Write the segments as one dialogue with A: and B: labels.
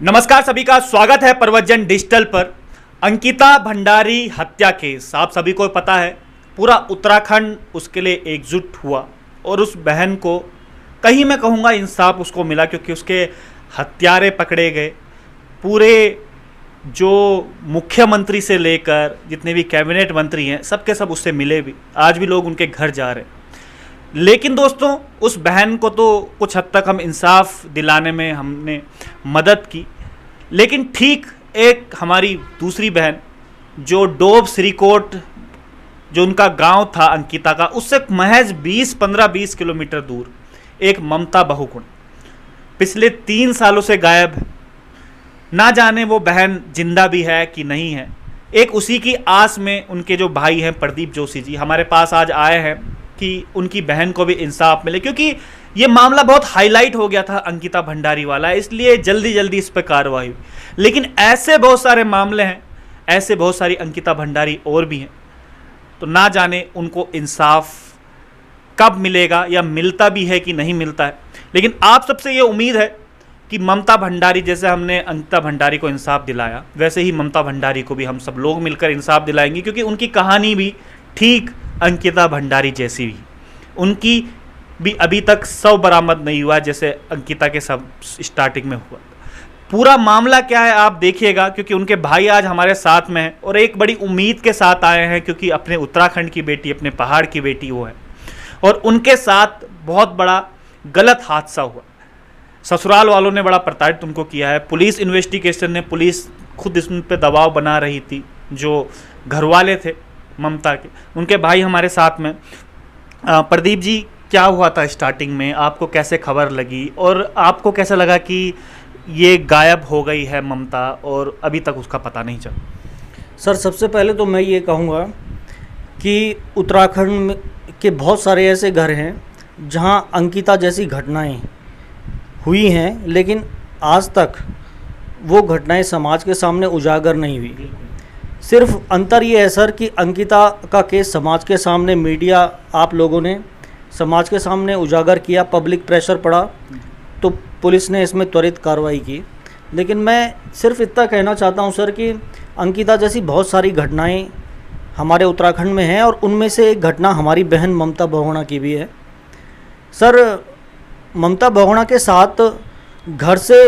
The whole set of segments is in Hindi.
A: नमस्कार, सभी का स्वागत है प्रवचन डिजिटल पर। अंकिता भंडारी हत्या केस आप सभी को पता है, पूरा उत्तराखंड उसके लिए एकजुट हुआ और उस बहन को कहीं मैं कहूँगा इंसाफ उसको मिला, क्योंकि उसके हत्यारे पकड़े गए। पूरे जो मुख्यमंत्री से लेकर जितने भी कैबिनेट मंत्री हैं सबके सब उससे मिले भी, आज भी लोग उनके घर जा रहे हैं। लेकिन दोस्तों, उस बहन को तो कुछ हद तक हम इंसाफ दिलाने में हमने मदद की, लेकिन ठीक एक हमारी दूसरी बहन जो डोब श्रीकोट जो उनका गांव था अंकिता का, उससे महज 15-20 किलोमीटर दूर एक ममता बहुगुण पिछले 3 सालों से गायब है। ना जाने वो बहन जिंदा भी है कि नहीं है। एक उसी की आस में उनके जो भाई हैं प्रदीप जोशी जी हमारे पास आज आए हैं कि उनकी बहन को भी इंसाफ मिले, क्योंकि ये मामला बहुत हाईलाइट हो गया था अंकिता भंडारी वाला, इसलिए जल्दी जल्दी इस पर कार्रवाई हुई। लेकिन ऐसे बहुत सारे मामले हैं, ऐसे बहुत सारी अंकिता भंडारी और भी हैं, तो ना जाने उनको इंसाफ कब मिलेगा या मिलता भी है कि नहीं मिलता है। लेकिन आप सबसे ये उम्मीद है कि ममता भंडारी, जैसे हमने अंकिता भंडारी को इंसाफ दिलाया, वैसे ही ममता भंडारी को भी हम सब लोग मिलकर इंसाफ दिलाएंगे, क्योंकि उनकी कहानी भी ठीक अंकिता भंडारी जैसी भी, उनकी भी अभी तक 100 बरामद नहीं हुआ जैसे अंकिता के सब स्टार्टिंग में हुआ। पूरा मामला क्या है आप देखिएगा, क्योंकि उनके भाई आज हमारे साथ में हैं और एक बड़ी उम्मीद के साथ आए हैं, क्योंकि अपने उत्तराखंड की बेटी, अपने पहाड़ की बेटी वो है और उनके साथ बहुत बड़ा गलत हादसा हुआ। ससुराल वालों ने बड़ा प्रताड़ित उनको किया है। पुलिस इन्वेस्टिगेशन ने, पुलिस खुद इस पर दबाव बना रही थी। जो घरवाले थे ममता के, उनके भाई हमारे साथ में। प्रदीप जी, क्या हुआ था स्टार्टिंग में, आपको कैसे खबर लगी और आपको कैसा लगा कि ये गायब हो गई है ममता और अभी तक उसका पता नहीं चला?
B: सर, सबसे पहले तो मैं ये कहूँगा कि उत्तराखंड के बहुत सारे ऐसे घर हैं जहाँ अंकिता जैसी घटनाएं हुई हैं, लेकिन आज तक वो घटनाएं समाज के सामने उजागर नहीं हुई। सिर्फ अंतर ये है सर कि अंकिता का केस समाज के सामने, मीडिया, आप लोगों ने समाज के सामने उजागर किया, पब्लिक प्रेशर पड़ा तो पुलिस ने इसमें त्वरित कार्रवाई की। लेकिन मैं सिर्फ इतना कहना चाहता हूं सर कि अंकिता जैसी बहुत सारी घटनाएं हमारे उत्तराखंड में हैं और उनमें से एक घटना हमारी बहन ममता बहुगुणा की भी है। सर, ममता बहुगुणा के साथ घर से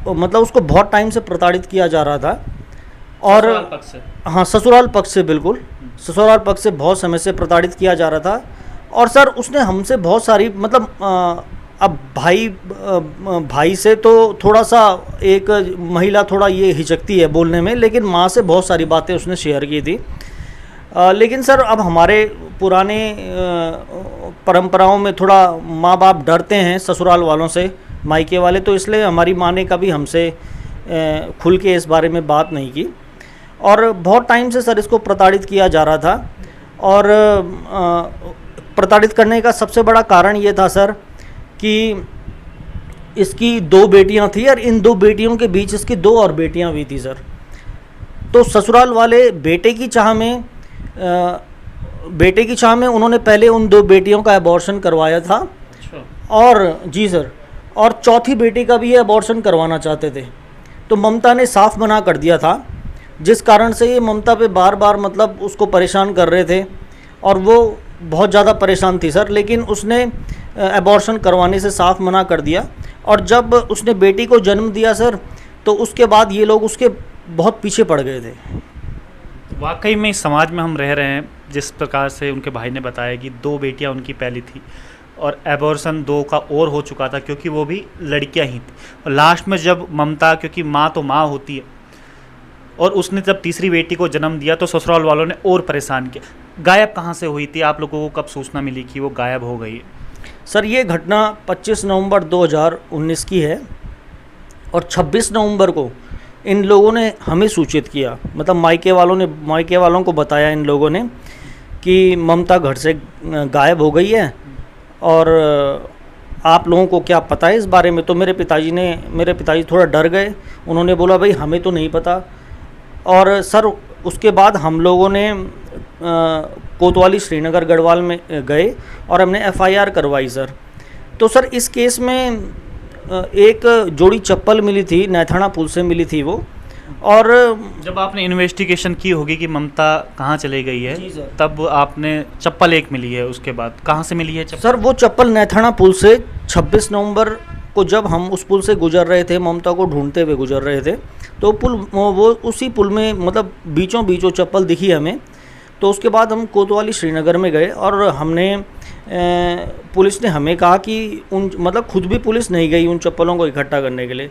B: मतलब उसको बहुत टाइम से प्रताड़ित किया जा रहा था और हाँ, ससुराल पक्ष से, बिल्कुल ससुराल पक्ष से बहुत समय से प्रताड़ित किया जा रहा था। और सर, उसने हमसे बहुत सारी मतलब अब भाई से तो थोड़ा सा एक महिला थोड़ा ये हिचकती है बोलने में, लेकिन माँ से बहुत सारी बातें उसने शेयर की थी। लेकिन सर, अब हमारे पुराने परंपराओं में थोड़ा माँ बाप डरते हैं ससुराल वालों से, मायके वाले, तो इसलिए हमारी माँ ने कभी हमसे खुल के इस बारे में बात नहीं की। और बहुत टाइम से सर इसको प्रताड़ित किया जा रहा था और प्रताड़ित करने का सबसे बड़ा कारण ये था सर कि इसकी 2 बेटियां थी और इन 2 बेटियों के बीच इसकी 2 और बेटियां हुई थी सर। तो ससुराल वाले बेटे की चाह में उन्होंने पहले उन 2 बेटियों का अबॉर्शन करवाया था। और जी सर, और चौथी बेटी का भी ये अबॉर्शन करवाना चाहते थे। तो ममता ने साफ मना कर दिया था, जिस कारण से ये ममता पे बार बार मतलब उसको परेशान कर रहे थे और वो बहुत ज़्यादा परेशान थी सर। लेकिन उसने अबॉर्शन करवाने से साफ मना कर दिया और जब उसने बेटी को जन्म दिया सर, तो उसके बाद ये लोग उसके बहुत पीछे पड़ गए थे।
A: वाकई में इस समाज में हम रह रहे हैं, जिस प्रकार से उनके भाई ने बताया कि 2 बेटियां उनकी पहली थी और एबॉर्शन 2 का और हो चुका था, क्योंकि वो भी लड़कियां ही थी। और लास्ट में जब ममता, क्योंकि माँ तो माँ होती है, और उसने जब तीसरी बेटी को जन्म दिया तो ससुराल वालों ने और परेशान किया। गायब कहाँ से हुई थी, आप लोगों को कब सूचना मिली कि वो गायब हो गई है?
B: सर, ये घटना 25 नवंबर 2019 की है और 26 नवंबर को इन लोगों ने हमें सूचित किया, मतलब मायके वालों को बताया इन लोगों ने कि ममता घर से गायब हो गई है और आप लोगों को क्या पता है इस बारे में। तो मेरे पिताजी थोड़ा डर गए। उन्होंने बोला, भाई हमें तो नहीं पता। और सर, उसके बाद हम लोगों ने कोतवाली श्रीनगर गढ़वाल में गए और हमने FIR करवाई सर। तो सर, इस केस में एक जोड़ी चप्पल मिली थी, नैथाना पुल से मिली थी वो। और
A: जब आपने इन्वेस्टिगेशन की होगी कि ममता कहाँ चली गई है,
B: जी सर।
A: तब आपने चप्पल एक मिली है, उसके बाद कहाँ से मिली है चप्पल?
B: सर वो चप्पल नैथाना पुल से 26 नवंबर को जब हम उस पुल से गुजर रहे थे, ममता को ढूंढते हुए गुजर रहे थे, तो वो उसी पुल में मतलब बीचों बीचों चप्पल दिखी हमें। तो उसके बाद हम कोतवाली श्रीनगर में गए और हमने पुलिस ने हमें कहा कि मतलब खुद भी पुलिस नहीं गई उन चप्पलों को इकट्ठा करने के लिए,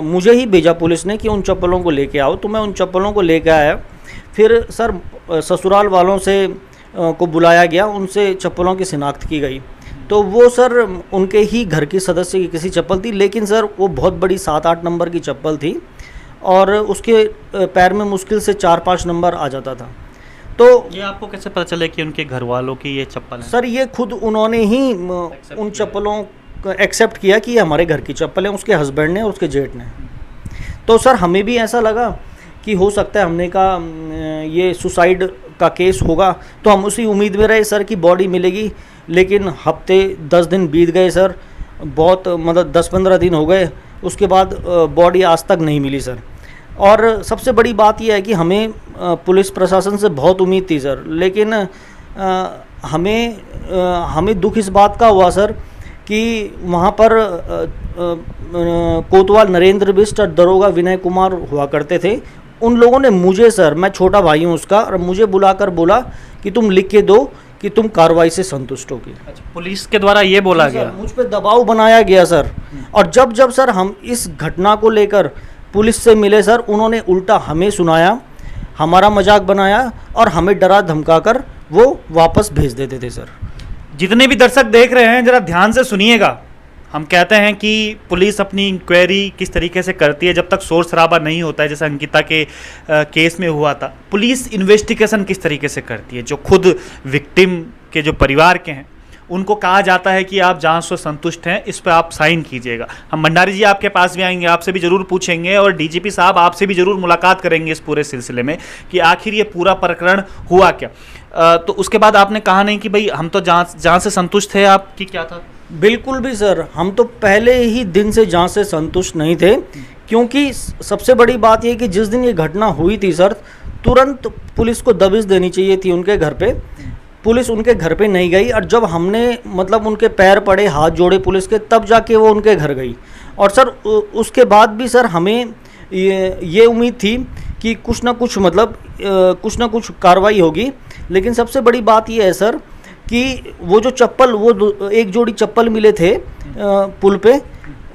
B: मुझे ही भेजा पुलिस ने कि उन चप्पलों को लेके आओ। तो मैं उन चप्पलों को लेके आया। फिर सर ससुराल वालों से को बुलाया गया, उनसे चप्पलों की शिनाख्त की गई। तो वो सर उनके ही घर की सदस्य की किसी चप्पल थी, लेकिन सर वो बहुत बड़ी 7-8 नंबर की चप्पल थी और उसके पैर में मुश्किल से 4-5 नंबर आ जाता था। तो
A: ये आपको कैसे पता चले कि उनके घर वालों की ये चप्पल है?
B: सर ये खुद उन्होंने ही उन चप्पलों को एक्सेप्ट किया कि ये हमारे घर की चप्पल है, उसके हस्बैंड ने और उसके जेठ ने। तो सर हमें भी ऐसा लगा कि हो सकता है, हमने कहा ये सुसाइड का केस होगा, तो हम उसी उम्मीद में रहे सर कि बॉडी मिलेगी। लेकिन हफ्ते 10 दिन बीत गए सर, बहुत मतलब 10-15 दिन हो गए, उसके बाद बॉडी आज तक नहीं मिली सर। और सबसे बड़ी बात यह है कि हमें पुलिस प्रशासन से बहुत उम्मीद थी सर, लेकिन हमें दुख इस बात का हुआ सर कि वहाँ पर कोतवाल नरेंद्र बिष्ट और दरोगा विनय कुमार हुआ करते थे। उन लोगों ने मुझे सर, मैं छोटा भाई हूँ उसका, और मुझे बुलाकर बोला कि तुम लिख के दो कि तुम कार्रवाई से संतुष्ट होगी।
A: अच्छा, पुलिस के द्वारा ये बोला गया?
B: मुझ पे दबाव बनाया गया सर। और जब सर हम इस घटना को लेकर पुलिस से मिले सर, उन्होंने उल्टा हमें सुनाया, हमारा मजाक बनाया और हमें डरा धमकाकर वो वापस भेज देते थे सर।
A: जितने भी दर्शक देख रहे हैं, जरा ध्यान से सुनिएगा। हम कहते हैं कि पुलिस अपनी इंक्वायरी किस तरीके से करती है, जब तक शोर शराबा नहीं होता है, जैसे अंकिता के केस में हुआ था। पुलिस इन्वेस्टिगेशन किस तरीके से करती है, जो खुद विक्टिम के जो परिवार के हैं उनको कहा जाता है कि आप जांच से संतुष्ट हैं, इस पर आप साइन कीजिएगा। हम भंडारी जी आपके पास भी आएंगे, आपसे भी जरूर पूछेंगे, और डीजीपी साहब आपसे भी जरूर मुलाकात करेंगे इस पूरे सिलसिले में कि आखिर ये पूरा प्रकरण हुआ क्या। तो उसके बाद आपने कहा नहीं कि भाई हम तो जांच से संतुष्ट थे, आपकी क्या था?
B: बिल्कुल भी सर, हम तो पहले ही दिन से जांच से संतुष्ट नहीं थे, क्योंकि सबसे बड़ी बात यह कि जिस दिन ये घटना हुई थी सर, तुरंत पुलिस को दबिश देनी चाहिए थी उनके घर पे। पुलिस उनके घर पे नहीं गई, और जब हमने मतलब उनके पैर पड़े, हाथ जोड़े पुलिस के, तब जाके वो उनके घर गई। और सर उसके बाद भी सर हमें ये उम्मीद थी कि कुछ ना कुछ कार्रवाई होगी। लेकिन सबसे बड़ी बात ये है सर कि वो जो चप्पल, वो एक जोड़ी चप्पल मिले थे पुल पे,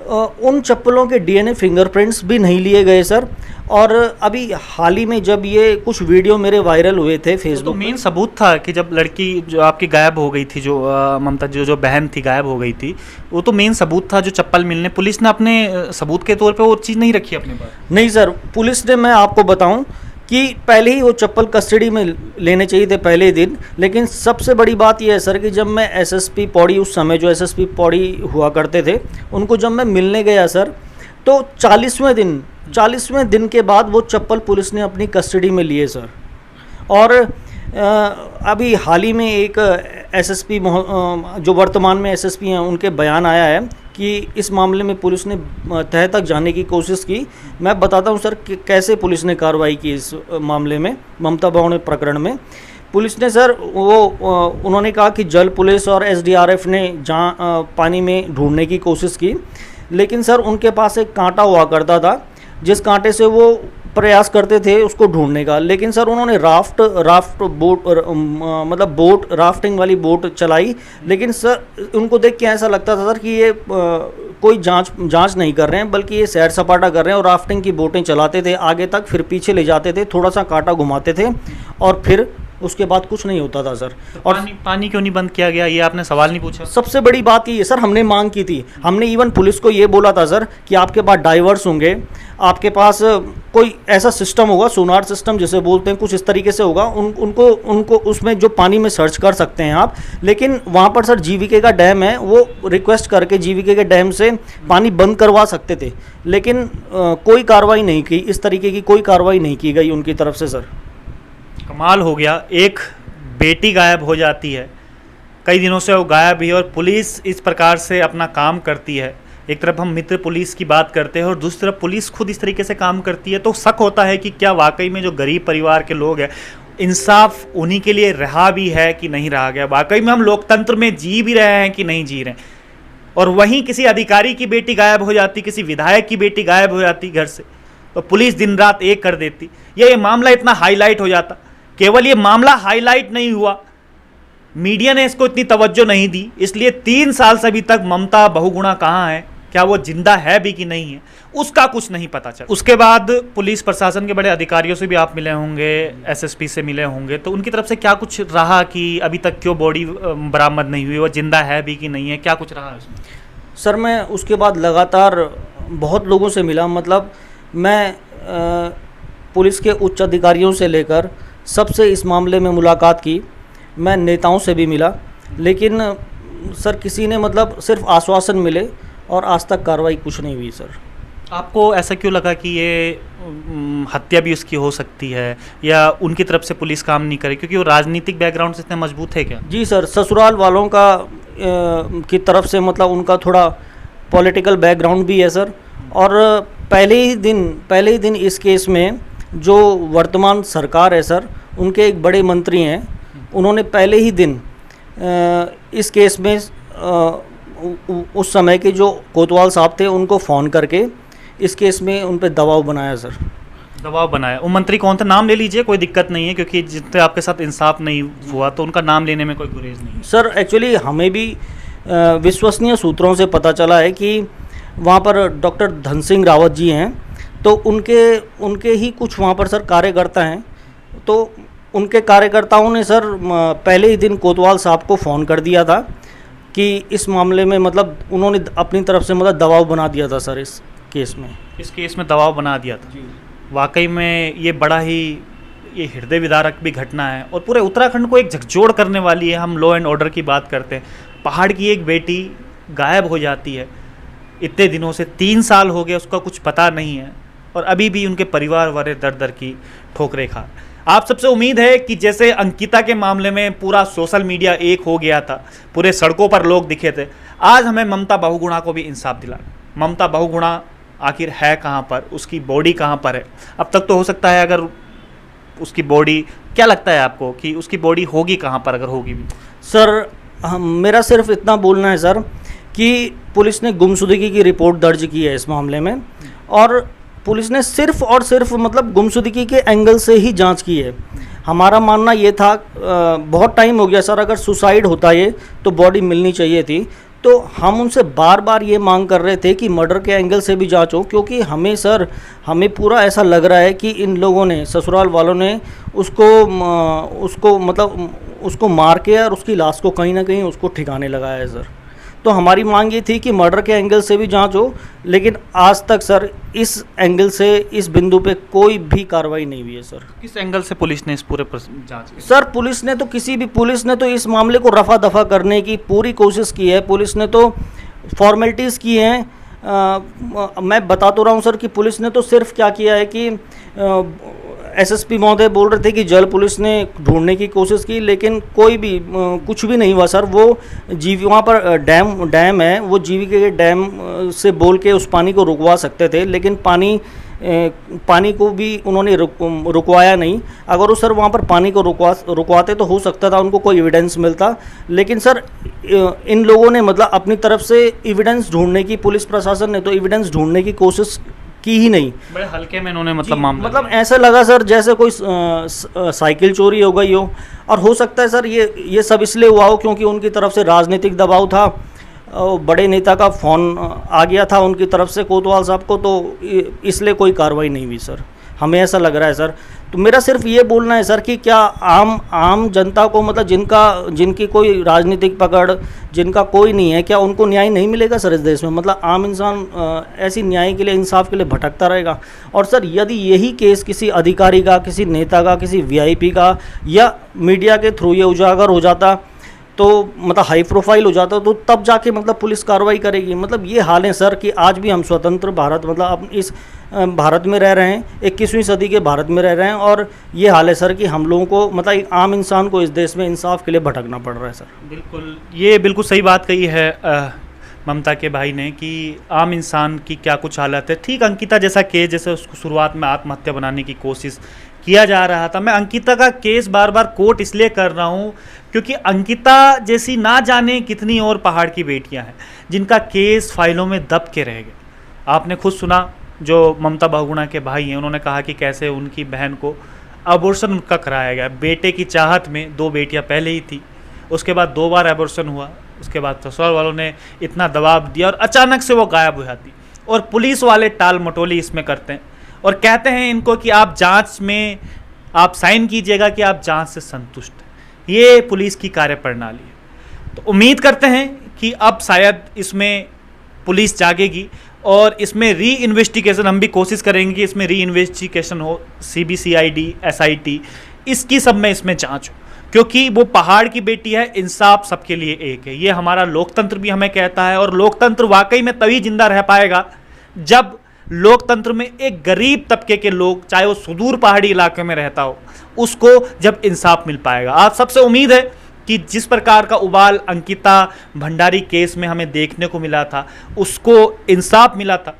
B: उन चप्पलों के डीएनए फिंगरप्रिंट्स भी नहीं लिए गए सर। और अभी हाल ही में जब ये कुछ वीडियो मेरे वायरल हुए थे फेसबुक,
A: तो मेन सबूत था कि जब लड़की जो आपकी गायब हो गई थी, जो ममता जो बहन थी गायब हो गई थी, वो तो मेन सबूत था जो चप्पल मिलने। पुलिस ने अपने सबूत के तौर पे वो चीज़ नहीं रखी अपने पास?
B: नहीं सर, पुलिस ने, मैं आपको बताऊं कि पहले ही वो चप्पल कस्टडी में लेने चाहिए थे पहले ही दिन। लेकिन सबसे बड़ी बात यह है सर कि जब मैं एसएसपी पौड़ी, उस समय जो एसएसपी पौड़ी हुआ करते थे, उनको जब मैं मिलने गया सर, तो 40वें दिन के बाद वो चप्पल पुलिस ने अपनी कस्टडी में लिए सर। और अभी हाल ही में एक एसएसपी जो वर्तमान में एसएसपी हैं, उनके बयान आया है कि इस मामले में पुलिस ने तह तक जाने की कोशिश की। मैं बताता हूं सर कि कैसे पुलिस ने कार्रवाई की इस मामले में, ममता बहन प्रकरण में। पुलिस ने सर उन्होंने कहा कि जल पुलिस और एसडीआरएफ ने पानी में ढूंढने की कोशिश की, लेकिन सर उनके पास एक कांटा हुआ करता था, जिस कांटे से वो प्रयास करते थे उसको ढूंढने का। लेकिन सर उन्होंने राफ्टिंग वाली बोट चलाई, लेकिन सर उनको देख के ऐसा लगता था सर कि ये कोई जांच नहीं कर रहे हैं, बल्कि ये सैर सपाटा कर रहे हैं। और राफ्टिंग की बोटें चलाते थे आगे तक, फिर पीछे ले जाते थे, थोड़ा सा कांटा घुमाते थे, और फिर उसके बाद कुछ नहीं होता था सर।
A: तो और पानी क्यों नहीं बंद किया गया, ये आपने सवाल नहीं पूछा?
B: सबसे बड़ी बात ये सर, हमने मांग की थी। हमने इवन पुलिस को ये बोला था सर कि आपके पास डाइवर्स होंगे, आपके पास कोई ऐसा सिस्टम होगा, सोनार सिस्टम जिसे बोलते हैं, कुछ इस तरीके से होगा, उनको उसमें जो पानी में सर्च कर सकते हैं आप। लेकिन वहाँ पर सर जीवीके का डैम है, वो रिक्वेस्ट करके जीवीके के डैम से पानी बंद करवा सकते थे, लेकिन कोई कार्रवाई नहीं की, इस तरीके की कोई कार्रवाई नहीं की गई उनकी तरफ से सर।
A: कमाल हो गया, एक बेटी गायब हो जाती है, कई दिनों से वो गायब ही, और पुलिस इस प्रकार से अपना काम करती है। एक तरफ हम मित्र पुलिस की बात करते हैं और दूसरी तरफ पुलिस खुद इस तरीके से काम करती है, तो शक होता है कि क्या वाकई में जो गरीब परिवार के लोग हैं, इंसाफ उन्हीं के लिए रहा भी है कि नहीं रहा गया, वाकई में हम लोकतंत्र में जी भी रहे हैं कि नहीं जी रहे हैं। और वहीं किसी अधिकारी की बेटी गायब हो जाती, किसी विधायक की बेटी गायब हो जाती घर से, तो पुलिस दिन रात एक कर देती, ये मामला इतना हाईलाइट हो जाता। केवल ये मामला हाईलाइट नहीं हुआ, मीडिया ने इसको इतनी तवज्जो नहीं दी, इसलिए 3 साल से अभी तक ममता बहुगुणा कहाँ है, क्या वो जिंदा है भी कि नहीं है, उसका कुछ नहीं पता चला। उसके बाद पुलिस प्रशासन के बड़े अधिकारियों से भी आप मिले होंगे, एसएसपी से मिले होंगे, तो उनकी तरफ से क्या कुछ रहा कि अभी तक क्यों बॉडी बरामद नहीं हुई, वो जिंदा है भी कि नहीं है, क्या कुछ रहा उसमें?
B: सर मैं उसके बाद लगातार बहुत लोगों से मिला, मतलब मैं पुलिस के उच्च अधिकारियों से लेकर सबसे इस मामले में मुलाकात की, मैं नेताओं से भी मिला, लेकिन सर किसी ने मतलब सिर्फ आश्वासन मिले और आज तक कार्रवाई कुछ नहीं हुई। सर
A: आपको ऐसा क्यों लगा कि ये हत्या भी उसकी हो सकती है, या उनकी तरफ से पुलिस काम नहीं करे, क्योंकि वो राजनीतिक बैकग्राउंड से इतने मजबूत है क्या?
B: जी सर, ससुराल वालों का की तरफ से मतलब उनका थोड़ा पॉलिटिकल बैकग्राउंड भी है सर। और पहले ही दिन इस केस में जो वर्तमान सरकार है सर, उनके एक बड़े मंत्री हैं, उन्होंने पहले ही दिन इस केस में उस समय के जो कोतवाल साहब थे उनको फ़ोन करके इस केस में उन पर दबाव बनाया सर।
A: दबाव बनाया? वो मंत्री कौन थे, नाम ले लीजिए, कोई दिक्कत नहीं है, क्योंकि जितने आपके साथ इंसाफ नहीं हुआ तो उनका नाम लेने में कोई गुरेज नहीं है।
B: सर एक्चुअली हमें भी विश्वसनीय सूत्रों से पता चला है कि वहाँ पर डॉक्टर धन सिंह रावत जी हैं, तो उनके ही कुछ वहाँ पर सर कार्यकर्ता हैं, तो उनके कार्यकर्ताओं ने सर पहले ही दिन कोतवाल साहब को फ़ोन कर दिया था कि इस मामले में मतलब उन्होंने अपनी तरफ से मतलब दबाव बना दिया था सर इस केस में
A: दबाव बना दिया था। वाकई में ये बड़ा ही ये हृदय विदारक भी घटना है और पूरे उत्तराखंड को एक झकझोर करने वाली है। हम लॉ एंड ऑर्डर की बात करते हैं, पहाड़ की एक बेटी गायब हो जाती है, इतने दिनों से 3 साल हो गए, उसका कुछ पता नहीं है और अभी भी उनके परिवार वाले दर दर की ठोकरें खा। आप सबसे उम्मीद है कि जैसे अंकिता के मामले में पूरा सोशल मीडिया एक हो गया था, पूरे सड़कों पर लोग दिखे थे, आज हमें ममता बहुगुणा को भी इंसाफ दिला। ममता बहुगुणा आखिर है कहाँ पर, उसकी बॉडी कहाँ पर है? अब तक तो हो सकता है अगर उसकी बॉडी, क्या लगता है आपको कि उसकी बॉडी होगी कहाँ पर, अगर होगी भी?
B: सर मेरा सिर्फ इतना बोलना है सर कि पुलिस ने गुमशुदगी की रिपोर्ट दर्ज की है इस मामले में, और पुलिस ने सिर्फ और सिर्फ मतलब गुमशुदगी के एंगल से ही जांच की है। हमारा मानना ये था, बहुत टाइम हो गया सर, अगर सुसाइड होता ये तो बॉडी मिलनी चाहिए थी, तो हम उनसे बार बार ये मांग कर रहे थे कि मर्डर के एंगल से भी जांच हो, क्योंकि हमें पूरा ऐसा लग रहा है कि इन लोगों ने, ससुराल वालों ने उसको मार के और उसकी लाश को कहीं ना कहीं उसको ठिकाने लगाया है सर। तो हमारी मांग ये थी कि मर्डर के एंगल से भी जांच हो, लेकिन आज तक सर इस एंगल से, इस बिंदु पे कोई भी कार्रवाई नहीं हुई है सर।
A: किस एंगल से पुलिस ने इस पूरे जांच की?
B: सर पुलिस ने तो इस मामले को रफा दफा करने की पूरी कोशिश की है। पुलिस ने तो फॉर्मेलिटीज़ की हैं। मैं बता तो रहा हूँ सर कि पुलिस ने तो सिर्फ क्या किया है कि एसएसपी महोदय बोल रहे थे कि जल पुलिस ने ढूंढने की कोशिश की, लेकिन कोई भी कुछ भी नहीं हुआ सर। वो वहाँ पर डैम है, वो जीवीके के डैम से बोल के उस पानी को रुकवा सकते थे, लेकिन पानी को भी उन्होंने रुकवाया नहीं। अगर वो सर वहाँ पर पानी को रुकवाते तो हो सकता था उनको कोई एविडेंस मिलता, लेकिन सर इन लोगों ने मतलब अपनी तरफ से एविडेंस ढूंढने की, पुलिस प्रशासन ने तो एविडेंस ढूंढने की कोशिश की ही नहीं।
A: बड़े हल्के में इन्होंने मामला
B: ऐसा लगा सर जैसे कोई साइकिल चोरी हो गई हो, और हो सकता है सर ये सब इसलिए हुआ हो क्योंकि उनकी तरफ से राजनीतिक दबाव था, बड़े नेता का फ़ोन आ गया था उनकी तरफ से कोतवाल साहब को, तो इसलिए कोई कार्रवाई नहीं हुई सर, हमें ऐसा लग रहा है सर। तो मेरा सिर्फ ये बोलना है सर कि क्या आम जनता को, मतलब जिनकी कोई राजनीतिक पकड़, जिनका कोई नहीं है, क्या उनको न्याय नहीं मिलेगा सर इस देश में? मतलब आम इंसान ऐसी न्याय के लिए, इंसाफ के लिए भटकता रहेगा। और सर यदि यही केस किसी अधिकारी का, किसी नेता का, किसी वीआईपी का या मीडिया के थ्रू ये उजागर हो जाता, तो मतलब हाई प्रोफाइल हो जाता, तो तब जाके मतलब पुलिस कार्रवाई करेगी। मतलब ये हाल है सर कि आज भी हम स्वतंत्र भारत, मतलब अब इस भारत में रह रहे हैं, 21वीं सदी के भारत में रह रहे हैं, और ये हाल है सर कि हम लोगों को, मतलब एक आम इंसान को इस देश में इंसाफ के लिए भटकना पड़ रहा है सर।
A: बिल्कुल, ये बिल्कुल सही बात कही है ममता के भाई ने कि आम इंसान की क्या कुछ हालत है। ठीक अंकिता जैसा केस, जैसे उसको शुरुआत में आत्महत्या बनाने की कोशिश किया जा रहा था, मैं अंकिता का केस बार बार कोट इसलिए कर रहा हूँ क्योंकि अंकिता जैसी ना जाने कितनी और पहाड़ की बेटियां हैं जिनका केस फाइलों में दब के रह गए। आपने खुद सुना, जो ममता बहुगुणा के भाई हैं उन्होंने कहा कि कैसे उनकी बहन को अबॉर्शन उनका कराया गया। बेटे की चाहत में 2 बेटियां पहले ही थी, उसके बाद 2 बार अबॉर्शन हुआ, उसके बाद ससुराल वालों ने इतना दबाव दिया और अचानक से वो गायब हो जाती। और पुलिस वाले टाल मटोली इसमें करते हैं और कहते हैं इनको कि आप जांच में आप साइन कीजिएगा कि आप जांच से संतुष्ट हैं। ये पुलिस की कार्यप्रणाली है। तो उम्मीद करते हैं कि अब शायद इसमें पुलिस जागेगी और इसमें री इन्वेस्टिगेशन, हम भी कोशिश करेंगे कि इसमें री इन्वेस्टिगेशन हो, CBCID, SIT, इसकी सब में इसमें जांच हो, क्योंकि वो पहाड़ की बेटी है। इंसाफ सबके लिए एक है, ये हमारा लोकतंत्र भी हमें कहता है। और लोकतंत्र वाकई में तभी जिंदा रह पाएगा जब लोकतंत्र में एक गरीब तबके के लोग, चाहे वो सुदूर पहाड़ी इलाके में रहता हो, उसको जब इंसाफ मिल पाएगा। आप सबसे उम्मीद है कि जिस प्रकार का उबाल अंकिता भंडारी केस में हमें देखने को मिला था, उसको इंसाफ मिला था,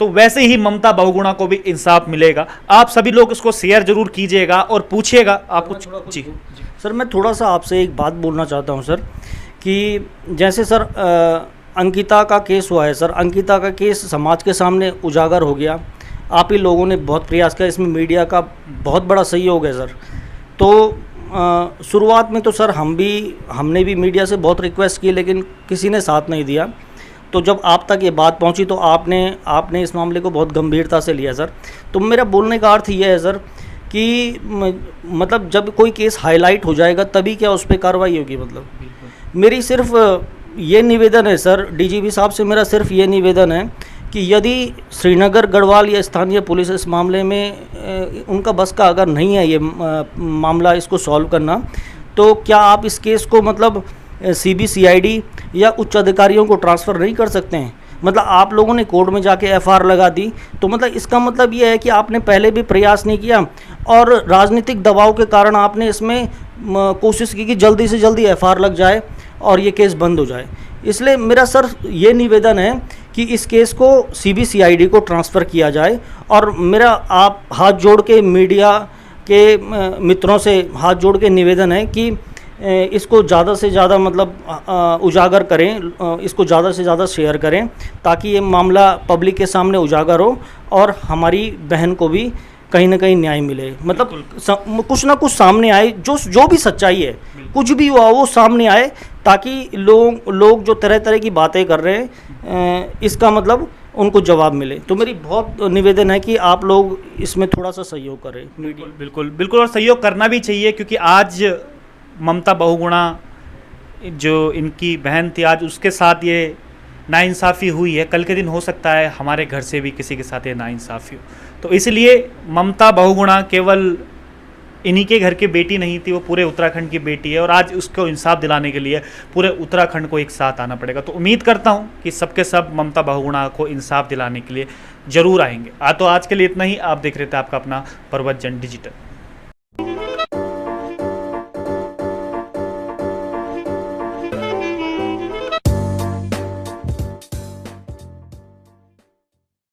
A: तो वैसे ही ममता बहुगुणा को भी इंसाफ मिलेगा। आप सभी लोग इसको शेयर जरूर कीजिएगा और पूछिएगा आप कुछ। जी
B: सर, मैं थोड़ा सा आपसे एक बात बोलना चाहता हूं सर, कि जैसे सर अंकिता का केस हुआ है सर, अंकिता का केस समाज के सामने उजागर हो गया। आप ही लोगों ने बहुत प्रयास किया, इसमें मीडिया का बहुत बड़ा सहयोग है सर। तो शुरुआत में तो सर हमने भी मीडिया से बहुत रिक्वेस्ट की, लेकिन किसी ने साथ नहीं दिया। तो जब आप तक ये बात पहुंची तो आपने इस मामले को बहुत गंभीरता से लिया सर। तो मेरा बोलने का अर्थ ये है सर कि मतलब जब कोई केस हाईलाइट हो जाएगा तभी क्या उस पर कार्रवाई होगी। मतलब मेरी सिर्फ ये निवेदन है सर, DGP साहब से मेरा सिर्फ ये निवेदन है कि यदि श्रीनगर गढ़वाल या स्थानीय पुलिस इस मामले में उनका बस का अगर नहीं है ये मामला इसको सॉल्व करना, तो क्या आप इस केस को मतलब CBCID या उच्च अधिकारियों को ट्रांसफ़र नहीं कर सकते हैं। मतलब आप लोगों ने कोर्ट में जाके FR लगा दी, तो मतलब इसका मतलब ये है कि आपने पहले भी प्रयास नहीं किया और राजनीतिक दबाव के कारण आपने इसमें कोशिश की कि जल्दी से जल्दी FR लग जाए और ये केस बंद हो जाए। इसलिए मेरा सर ये निवेदन है कि इस केस को CBCID को ट्रांसफ़र किया जाए। और मेरा आप हाथ जोड़ के मीडिया के मित्रों से हाथ जोड़ के निवेदन है कि इसको ज़्यादा से ज़्यादा मतलब उजागर करें, इसको ज़्यादा से ज़्यादा शेयर करें, ताकि ये मामला पब्लिक के सामने उजागर हो और हमारी बहन को भी कहीं ना कहीं न्याय मिले। मतलब कुछ ना कुछ सामने आए, जो भी सच्चाई है, कुछ भी हुआ वो सामने आए, ताकि लोग जो तरह तरह की बातें कर रहे हैं इसका मतलब उनको जवाब मिले। तो मेरी बहुत निवेदन है कि आप लोग इसमें थोड़ा सा सहयोग करें।
A: बिल्कुल बिल्कुल, और सहयोग करना भी चाहिए, क्योंकि आज ममता बहुगुणा जो इनकी बहन थी, आज उसके साथ ये नाइंसाफ़ी हुई है। कल के दिन हो सकता है हमारे घर से भी किसी के साथ ये नाइंसाफ़ी हो। तो इसलिए ममता बहुगुणा केवल इन्हीं के घर की बेटी नहीं थी, वो पूरे उत्तराखंड की बेटी है और आज उसको इंसाफ दिलाने के लिए पूरे उत्तराखंड को एक साथ आना पड़ेगा। तो उम्मीद करता हूँ कि सबके सब ममता बहुगुणा को इंसाफ दिलाने के लिए ज़रूर आएंगे। तो आज के लिए इतना ही। आप देख रहे थे आपका अपना प्रवचन डिजिटल।